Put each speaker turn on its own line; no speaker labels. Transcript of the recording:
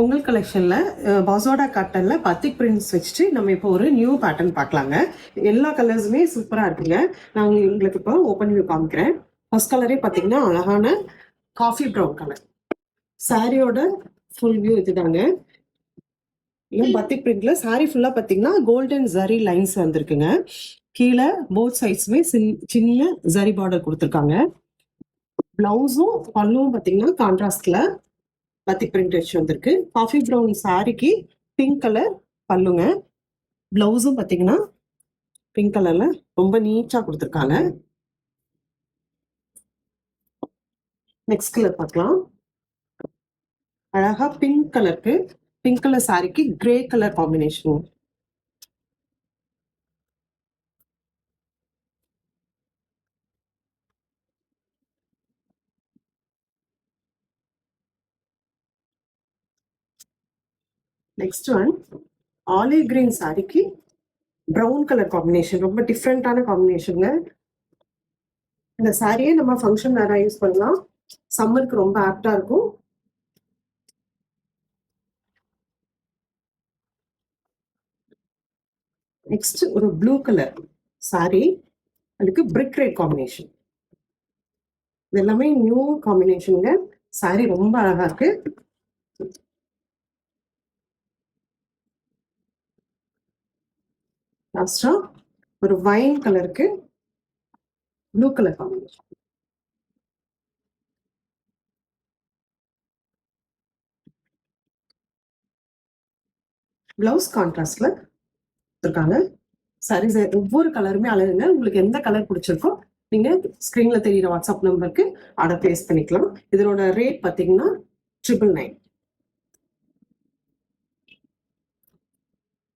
Pongal கலெக்ஷன்ல பாசோடா காட்டன்ல பத்திக் prints வச்சுட்டு நம்ம இப்போ ஒரு நியூ பேட்டர்ன் பார்க்கலாங்க. எல்லா கலர்ஸுமே சூப்பரா இருக்குங்க. நான் உங்களுக்கு இப்போ ஓப்பன் வியூ காமிக்கிறேன். ஃபர்ஸ்ட் கலரே பார்த்தீங்கன்னா அழகான காஃபி ப்ரௌன் கலர். சாரியோட ஃபுல் வியூ இதுதாங்க. பத்திக் பிரிண்ட்ல சாரி ஃபுல்லா பார்த்தீங்கன்னா கோல்டன் ஜரி லைன்ஸ் வந்திருக்குங்க. கீழே போத் சைட்ஸுமே சின்ன ஜரி பார்டர் கொடுத்துருக்காங்க. பிளவுஸும் பல்லுவும் பார்த்தீங்கன்னா கான்ட்ராஸ்ட்ல பத்திக் பிரிண்ட் வச்சு வந்திருக்கு. காஃபி ப்ரௌன் சாரிக்கு பிங்க் கலர் பல்லுங்க. பிளவுஸும் பார்த்தீங்கன்னா பிங்க் கலர்ல ரொம்ப நீட்டா கொடுத்துருக்காங்க. நெக்ஸ்ட் கலர் பார்க்கலாம். அழகா பிங்க் கலர் சாரிக்கு grey colour combination. Next one olive green சாரிக்கு ப்ரௌன் கலர் காம்பினேஷன். ரொம்ப டிஃப்ரெண்டான காம்பினேஷனுங்க. இந்த சாரியே நம்ம ஃபங்க்ஷன் வேற யூஸ் பண்ணலாம். சம்மருக்கு ரொம்ப ஆப்டா இருக்கும். நெக்ஸ்ட் ஒரு ப்ளூ கலர் சாரி, அதுக்கு பிரிக் ரெட் காம்பினேஷன். இது எல்லாமே நியூ காம்பினேஷனுங்க. சாரி ரொம்ப அழகா இருக்கு. லாஸ்டா ஒரு வைன் கலருக்கு ப்ளூ கலர் காம்பினேஷன். பிளவுஸ் கான்ட்ராஸ்ட்ல இருக்காங்க. சாரீஸ் ஒவ்வொரு கலருமே அழகுங்க. உங்களுக்கு எந்த கலர் பிடிச்சிருக்கோ நீங்க ஸ்கிரீன்ல தெரியுற வாட்ஸ்அப் நம்பருக்கு ஆர்டர் பிளேஸ் பண்ணிக்கலாம். இதனோட ரேட் பார்த்தீங்கன்னா 999.